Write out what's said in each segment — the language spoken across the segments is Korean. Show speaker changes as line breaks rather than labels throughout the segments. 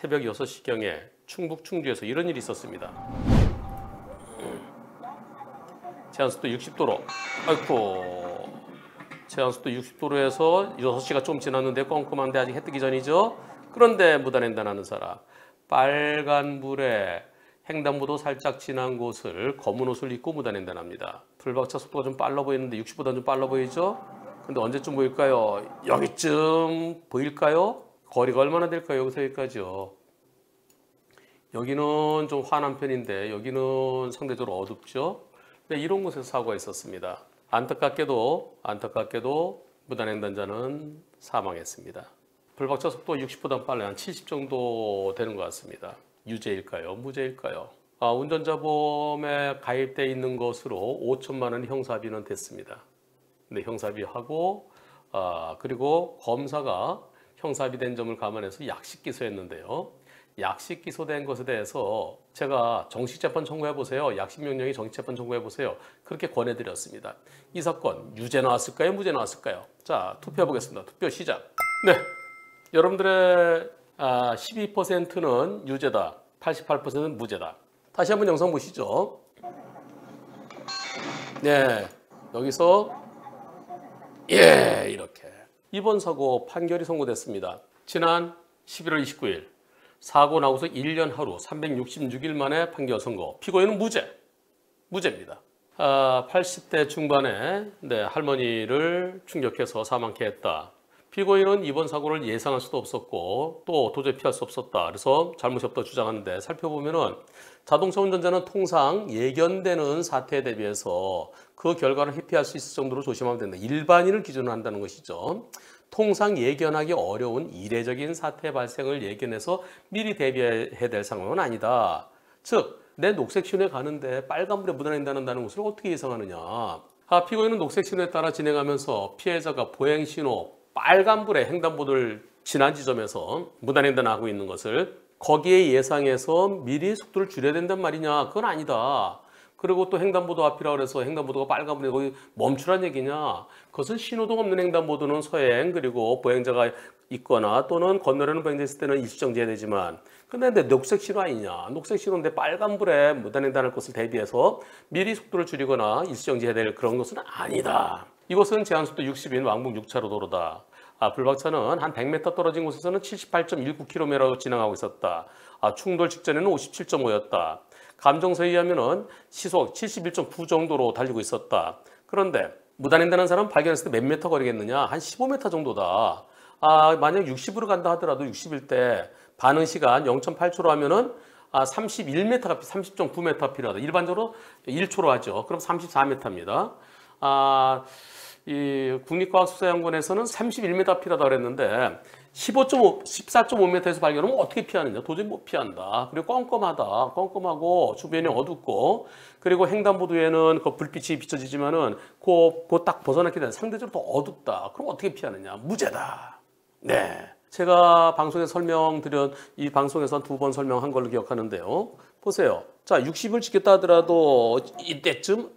새벽 6시경에 충북 충주에서 이런 일이 있었습니다. 제한속도 60도로, 아이고, 제한속도 60도로에서 6시가 좀 지났는데 껌껌한데 아직 해 뜨기 전이죠. 그런데 무단횡단하는 사람, 빨간불에 횡단보도 살짝 지난 곳을 검은 옷을 입고 무단횡단합니다. 불박차 속도가 좀 빨라 보이는데 60보다 좀 빨라 보이죠? 근데 언제쯤 보일까요? 여기쯤 보일까요? 거리가 얼마나 될까요? 여기서 여기까지요. 여기는 좀 환한 편인데 여기는 상대적으로 어둡죠. 네, 이런 곳에서 사고가 있었습니다. 안타깝게도 무단횡단자는 사망했습니다. 불박차 속도 60보다 빨라요. 한 70 정도 되는 것 같습니다. 유죄일까요? 무죄일까요? 운전자보험에 가입되어 있는 것으로 5천만 원 형사비는 됐습니다. 네, 형사비하고 그리고 검사가 형사비 된 점을 감안해서 약식 기소했는데요. 약식 기소된 것에 대해서 제가 정식재판 청구해보세요. 약식명령이 정식재판 청구해보세요. 그렇게 권해드렸습니다. 이 사건 유죄 나왔을까요? 무죄 나왔을까요? 자, 투표해보겠습니다. 투표 시작. 네, 여러분들의 12%는 유죄다. 88%는 무죄다. 다시 한번 영상 보시죠. 네, 여기서 이렇게 이번 사고 판결이 선고됐습니다. 지난 11월 29일 사고 나고서 1년 하루 366일 만에 판결 선고. 피고인은 무죄입니다. 80대 중반에 할머니를 충격해서 사망케 했다. 피고인은 이번 사고를 예상할 수도 없었고 또 도저히 피할 수 없었다. 그래서 잘못이 없다고 주장하는데 살펴보면은 자동차 운전자는 통상 예견되는 사태에 대비해서 그 결과를 회피할 수 있을 정도로 조심하면 된다. 일반인을 기준으로 한다는 것이죠. 통상 예견하기 어려운 이례적인 사태 발생을 예견해서 미리 대비해야 될 상황은 아니다. 즉, 내 녹색 신호에 가는데 빨간불에 무단횡단한다는 것을 어떻게 예상하느냐. 피고인은 녹색 신호에 따라 진행하면서 피해자가 보행 신호 빨간불에 횡단보도를 지난 지점에서 무단횡단하고 있는 것을 거기에 예상해서 미리 속도를 줄여야 된단 말이냐. 그건 아니다. 그리고 또 횡단보도 앞이라고 해서 횡단보도가 빨간불에 거기 멈추란 얘기냐. 그것은 신호등 없는 횡단보도는 서행 그리고 보행자가 있거나 또는 건너려는 보행자 있을 때는 일시정지해야 되지만 근데 내 녹색 신호 아니냐. 녹색 신호인데 빨간불에 무단횡단할 것을 대비해서 미리 속도를 줄이거나 일시정지해야 될 그런 것은 아니다. 이곳은 제한속도 60인 왕복 6차로 도로다. 불박차는 한 100m 떨어진 곳에서는 78.19km로 진행하고 있었다. 충돌 직전에는 57.5였다. 감정서에 의하면 시속 71.9 정도로 달리고 있었다. 그런데 무단횡단한 사람 발견했을 때 몇 미터 거리겠느냐? 한 15m 정도다. 만약 60으로 간다 하더라도 60일 때 반응 시간 0.8초로 하면은 31m가 30.9m 필요하다. 일반적으로 1초로 하죠. 그럼 34m입니다. 이 국립과학수사연구원에서는 31m 필요하다고 그랬는데 14.5m에서 발견하면 어떻게 피하느냐? 도저히 못 피한다. 그리고 껌껌하고 주변이 어둡고 그리고 횡단보도에는 그 불빛이 비춰지지만은 그 딱 벗어나게 되면 상대적으로 더 어둡다. 그럼 어떻게 피하느냐? 무죄다. 네. 제가 방송에서 설명드린 이 방송에서 2번 설명한 걸로 기억하는데요. 보세요. 자, 60을 지켰다 하더라도 이때쯤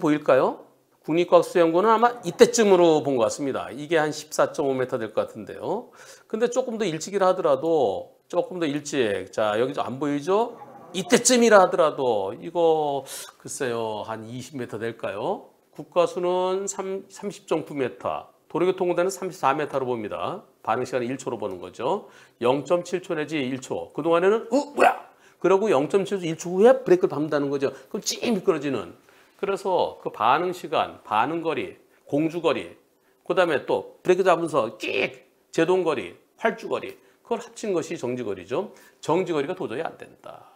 보일까요? 국립과학수사연구원은 아마 이때쯤으로 본 것 같습니다. 이게 한 14.5m 될 것 같은데요. 근데 조금 더 일찍이라 하더라도 조금 더 일찍. 자, 여기 안 보이죠? 이때쯤이라 하더라도 이거 글쎄요. 한 20m 될까요? 국과수는 30.9m. 도로교통공단은 34m로 봅니다. 반응 시간은 1초로 보는 거죠. 0.7초 내지 1초. 그동안에는 뭐야? 그러고 0.7초 1초 후에 브레이크를 밟는다는 거죠. 그럼 찡 미끄러지는. 그래서 그 반응 시간, 반응 거리, 공주 거리, 그 다음에 또 브레이크 잡으면서 끽 제동 거리, 활주 거리, 그걸 합친 것이 정지 거리죠. 정지 거리가 도저히 안 된다.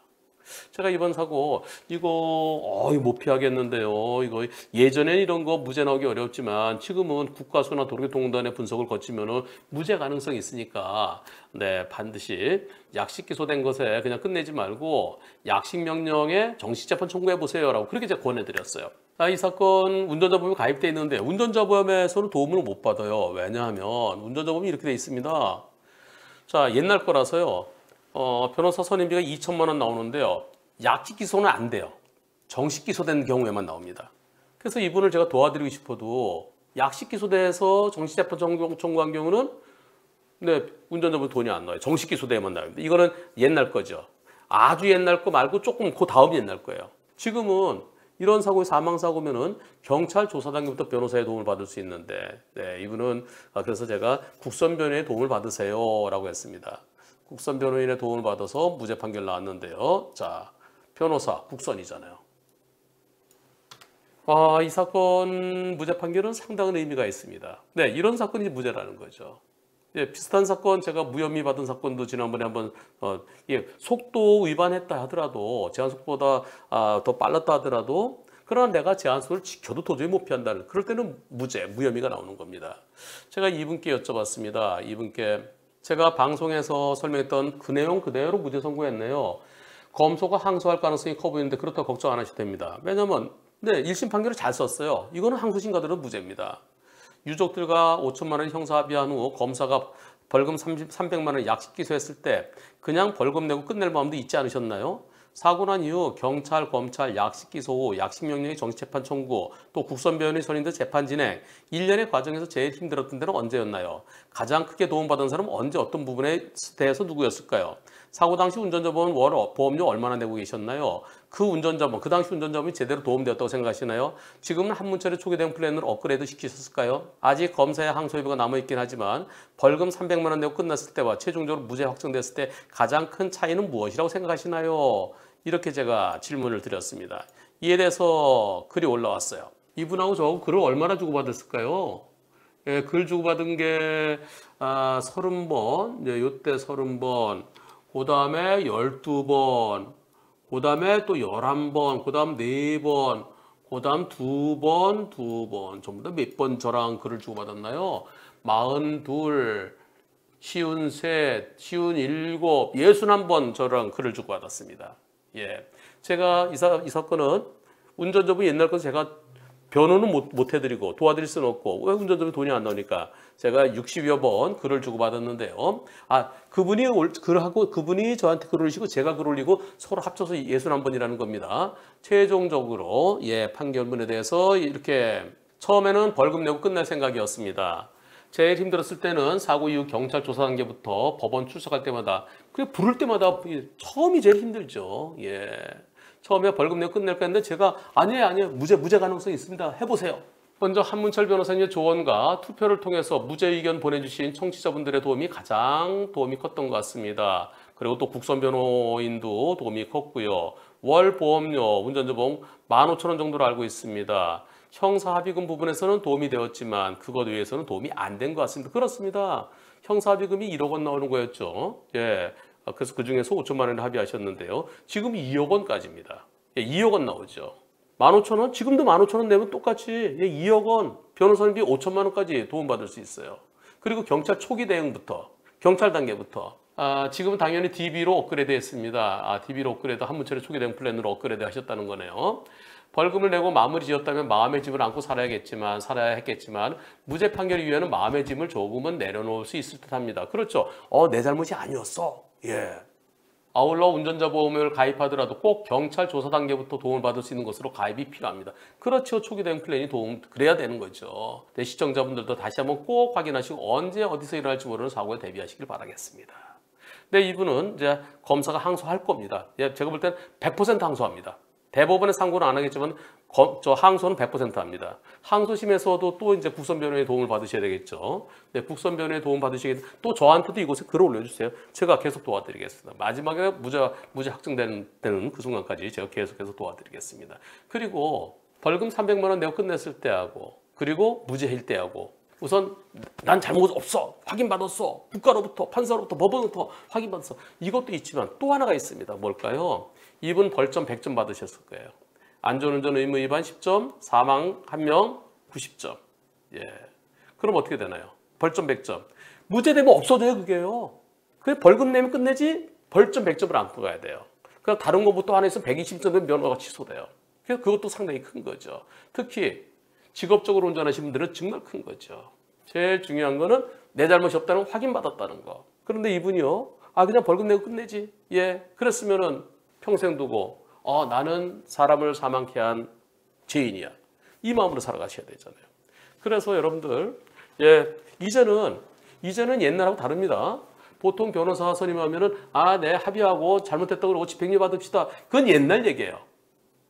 제가 이번 사고 이거 못 피하겠는데요. 이거 예전엔 이런 거 무죄 나오기 어렵지만 지금은 국가수나 도로교통공단의 분석을 거치면은 무죄 가능성이 있으니까 반드시 약식 기소된 것에 그냥 끝내지 말고 약식 명령에 정식 재판 청구해 보세요라고 그렇게 제가 권해드렸어요. 이 사건 운전자보험에 가입돼 있는데 운전자보험에서는 도움을 못 받아요. 왜냐하면 운전자보험이 이렇게 돼 있습니다. 자, 옛날 거라서요. 변호사 선임비가 2천만 원 나오는데요. 약식 기소는 안 돼요. 정식 기소된 경우에만 나옵니다. 그래서 이분을 제가 도와드리고 싶어도 약식 기소돼서 정식 재판 청구한 경우는 근데 운전자분 돈이 안 나와요. 정식 기소돼야만 나옵니다. 이거는 옛날 거죠. 아주 옛날 거 말고 조금 그 다음 옛날 거예요. 지금은 이런 사고의 사망사고면은 경찰 조사 단계부터 변호사의 도움을 받을 수 있는데, 네, 이분은 그래서 제가 국선 변호인의 도움을 받으세요라고 했습니다. 국선 변호인의 도움을 받아서 무죄 판결 나왔는데요. 자, 변호사 국선이잖아요. 이 사건 무죄 판결은 상당한 의미가 있습니다. 네, 이런 사건이 무죄라는 거죠. 예, 비슷한 사건 제가 무혐의 받은 사건도 지난번에 한번 속도 위반했다 하더라도 제한속보다 더 빨랐다 하더라도 그러나 내가 제한속을 지켜도 도저히 못 피한다는 그럴 때는 무죄, 무혐의가 나오는 겁니다. 제가 이분께 여쭤봤습니다. 이분께 제가 방송에서 설명했던 그 내용 그대로 무죄 선고했네요. 검소가 항소할 가능성이 커 보이는데 그렇다고 걱정 안 하셔도 됩니다. 왜냐면 네, 1심 판결을 잘 썼어요. 이거는 항소심 가더라도 무죄입니다. 유족들과 5천만 원 형사 합의한 후 검사가 벌금 300만 원 약식 기소했을 때 그냥 벌금 내고 끝낼 마음도 있지 않으셨나요? 사고 난 이후 경찰, 검찰 약식 기소 후 약식 명령의 정식재판 청구, 또 국선변호인이 선임된 재판 진행 1년의 과정에서 제일 힘들었던 때는 언제였나요? 가장 크게 도움받은 사람은 언제 어떤 부분에 대해서 누구였을까요? 사고 당시 운전자분 월 보험료 얼마나 내고 계셨나요? 그 운전자분, 그 당시 운전자분이 제대로 도움되었다고 생각하시나요? 지금은 한문철의 초기 대응 플랜으로 업그레이드 시키셨을까요? 아직 검사의 항소 여부가 남아있긴 하지만 벌금 300만 원 내고 끝났을 때와 최종적으로 무죄 확정됐을 때 가장 큰 차이는 무엇이라고 생각하시나요? 이렇게 제가 질문을 드렸습니다. 이에 대해서 글이 올라왔어요. 이분하고 저하고 글을 얼마나 주고받았을까요? 예, 글 주고받은 게 30번, 요때 30번, 그 다음에 12번, 그 다음에 또 11번, 그 다음 4번, 그 다음 2번, 전부 다 몇 번 저랑 글을 주고받았나요? 42, 53, 57, 61번 저랑 글을 주고받았습니다. 예. 제가 이 사건은 운전자분 옛날 건 제가 변호는 못 해드리고 도와드릴 수는 없고 왜 운전자분 돈이 안 나오니까 제가 60여 번 글을 주고받았는데요. 그분이 저한테 글 올리시고 제가 글 올리고 서로 합쳐서 61번이라는 겁니다. 최종적으로 판결문에 대해서 이렇게 처음에는 벌금 내고 끝날 생각이었습니다. 제일 힘들었을 때는 사고 이후 경찰 조사 단계부터 법원 출석할 때마다 그냥 부를 때마다 처음이 제일 힘들죠. 예. 처음에 벌금 내고 끝낼까 했는데 제가 아니에요. 무죄 가능성이 있습니다. 해보세요. 먼저 한문철 변호사님의 조언과 투표를 통해서 무죄 의견 보내주신 청취자분들의 도움이 가장 도움이 컸던 것 같습니다. 그리고 또 국선 변호인도 도움이 컸고요. 월 보험료, 운전자 보험 15,000원 정도로 알고 있습니다. 형사 합의금 부분에서는 도움이 되었지만 그것 외에서는 도움이 안 된 것 같습니다. 그렇습니다. 형사 합의금이 1억 원 나오는 거였죠. 예. 그래서 그 중에서 5천만 원을 합의하셨는데요. 지금 2억 원까지입니다. 2억 원 나오죠. 15,000원? 지금도 15,000원 내면 똑같이 2억 원, 변호사님비 5천만 원까지 도움받을 수 있어요. 그리고 경찰 초기 대응부터, 경찰 단계부터 지금은 당연히 DB로 업그레이드 했습니다. DB로 업그레이드, 한문철의 초기 대응 플랜으로 업그레이드 하셨다는 거네요. 벌금을 내고 마음을 지었다면 마음의 짐을 안고 살아야 했겠지만 무죄 판결 이후에는 마음의 짐을 조금은 내려놓을 수 있을 듯합니다. 그렇죠. 내 잘못이 아니었어. 예. 아울러 운전자 보험을 가입하더라도 꼭 경찰 조사 단계부터 도움을 받을 수 있는 것으로 가입이 필요합니다. 그렇죠. 초기 대응 플랜이 그래야 되는 거죠. 네, 시청자분들도 다시 한번 꼭 확인하시고 언제 어디서 일어날지 모르는 사고에 대비하시길 바라겠습니다. 네, 이분은 이제 검사가 항소할 겁니다. 제가 볼 때는 100% 항소합니다. 대법원의 상고는 안 하겠지만 저 항소는 100% 합니다. 항소심에서도 또 이제 국선 변호인의 도움을 받으셔야 되겠죠. 네, 국선 변호인의 도움 받으시겠는데 또 저한테도 이곳에 글을 올려주세요. 제가 계속 도와드리겠습니다. 마지막에 무죄 확정되는 그 순간까지 제가 계속해서 도와드리겠습니다. 그리고 벌금 300만 원 내고 끝냈을 때하고 그리고 무죄일 때하고 우선 난 잘못 없어. 확인받았어. 국가로부터, 판사로부터, 법원으로부터 확인받았어. 이것도 있지만 또 하나가 있습니다. 뭘까요? 이분 벌점 100점 받으셨을 거예요. 안전운전 의무 위반 10점, 사망 1명 90점. 예. 그럼 어떻게 되나요? 벌점 100점. 무죄되면 없어져요, 그게요. 그게 벌금 내면 끝내지 벌점 100점을 안고 가야 돼요. 그럼 다른 것부터 하나 있으면 120점의 면허가 취소돼요. 그래서 그것도 상당히 큰 거죠. 특히 직업적으로 운전하시는 분들은 정말 큰 거죠. 제일 중요한 거는 내 잘못이 없다는 걸 확인받았다는 거. 그런데 이분이요. 그냥 벌금 내고 끝내지. 예. 그랬으면은 평생 두고 나는 사람을 사망케 한 죄인이야. 이 마음으로 살아가셔야 되잖아요. 그래서 여러분들 이제는 이제는 옛날하고 다릅니다. 보통 변호사 선임하면은 네, 합의하고 잘못했다고 그러고 집행유예 받읍시다. 그건 옛날 얘기예요.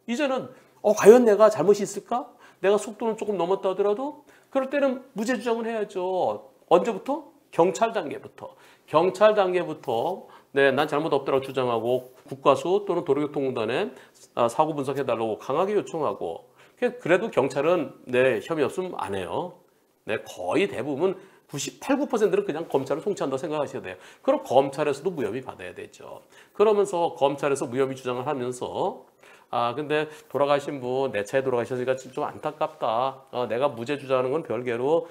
이제는 과연 내가 잘못이 있을까? 내가 속도는 조금 넘었다 하더라도 그럴 때는 무죄 주장을 해야죠. 언제부터? 경찰 단계부터. 경찰 단계부터 네, 난 잘못 없다고 주장하고 국과수 또는 도로교통공단에 사고 분석해달라고 강하게 요청하고 그래도 경찰은 네, 혐의 없으면 안 해요. 네, 거의 대부분 98, 9%는 그냥 검찰을 송치한다고 생각하셔야 돼요. 그럼 검찰에서도 무혐의 받아야 되죠. 그러면서 검찰에서 무혐의 주장을 하면서 근데 돌아가신 분 내 차에 돌아가셨으니까 좀 안타깝다. 내가 무죄 주장하는 건 별개로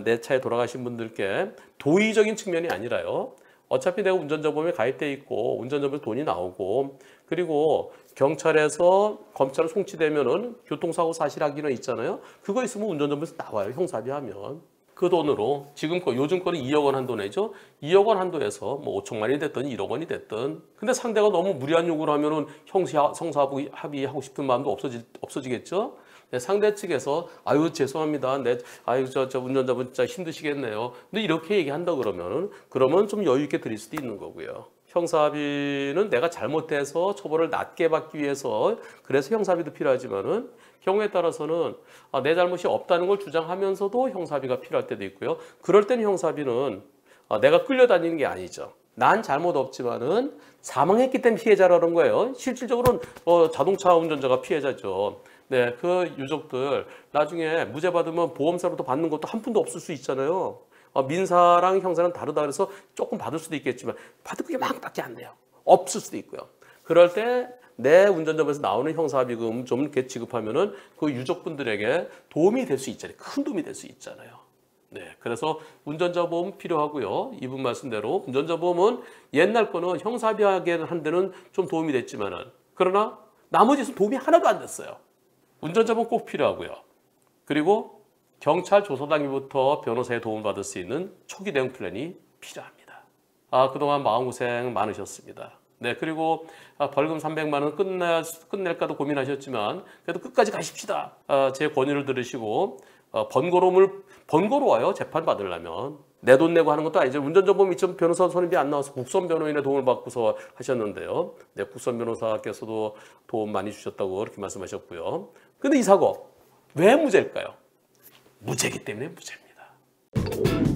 내 차에 돌아가신 분들께 도의적인 측면이 아니라요. 어차피 내가 운전자 보험에 가입돼 있고 운전자 보험 돈이 나오고 그리고 경찰에서 검찰을 송치되면은 교통사고 사실 확인은 있잖아요. 그거 있으면 운전자 보험에서 나와요. 형사비하면. 그 돈으로 지금 요즘 거는 2억 원 한도 내죠. 2억 원 한도에서 뭐 5천만이 됐든 1억 원이 됐든 근데 상대가 너무 무리한 요구를 하면은 형사 합의하고 싶은 마음도 없어지겠죠. 네, 상대 측에서 아유 죄송합니다. 저 운전자분 진짜 힘드시겠네요. 근데 이렇게 얘기한다 그러면 좀 여유 있게 드릴 수도 있는 거고요. 형사합의는 내가 잘못해서 처벌을 낮게 받기 위해서 그래서 형사합의도 필요하지만은 경우에 따라서는 내 잘못이 없다는 걸 주장하면서도 형사합의가 필요할 때도 있고요. 그럴 때는 형사합의는 내가 끌려다니는 게 아니죠. 난 잘못 없지만은 사망했기 때문에 피해자라는 거예요. 실질적으로는 자동차 운전자가 피해자죠. 네, 그 유족들 나중에 무죄 받으면 보험사로도 받는 것도 한 푼도 없을 수 있잖아요. 민사랑 형사는 다르다 그래서 조금 받을 수도 있겠지만 받을 게 막밖에 안 돼요. 없을 수도 있고요. 그럴 때 내 운전자에서 나오는 형사합의금 좀 이렇게 지급하면은 그 유족분들에게 도움이 될 수 있잖아요. 큰 도움이 될 수 있잖아요. 네, 그래서 운전자 보험 필요하고요. 이분 말씀대로 운전자 보험은 옛날 거는 형사합의하게 한 데는 좀 도움이 됐지만은 그러나 나머지는 도움이 하나도 안 됐어요. 운전자 보험 꼭 필요하고요. 그리고 경찰 조사 단계부터 변호사의 도움을 받을 수 있는 초기 대응 플랜이 필요합니다. 그동안 마음고생 많으셨습니다. 네, 그리고 벌금 300만 원 끝낼까도 고민하셨지만 그래도 끝까지 가십시다. 제 권유를 들으시고 번거로워요. 재판 받으려면. 내 돈 내고 하는 것도 아니죠. 운전자 보험 이점 변호사 선임비 안 나와서 국선 변호인의 도움을 받고서 하셨는데요. 네, 국선 변호사께서도 도움 많이 주셨다고 그렇게 말씀하셨고요. 근데 이 사고 왜 무죄일까요? 무죄이기 때문에 무죄입니다.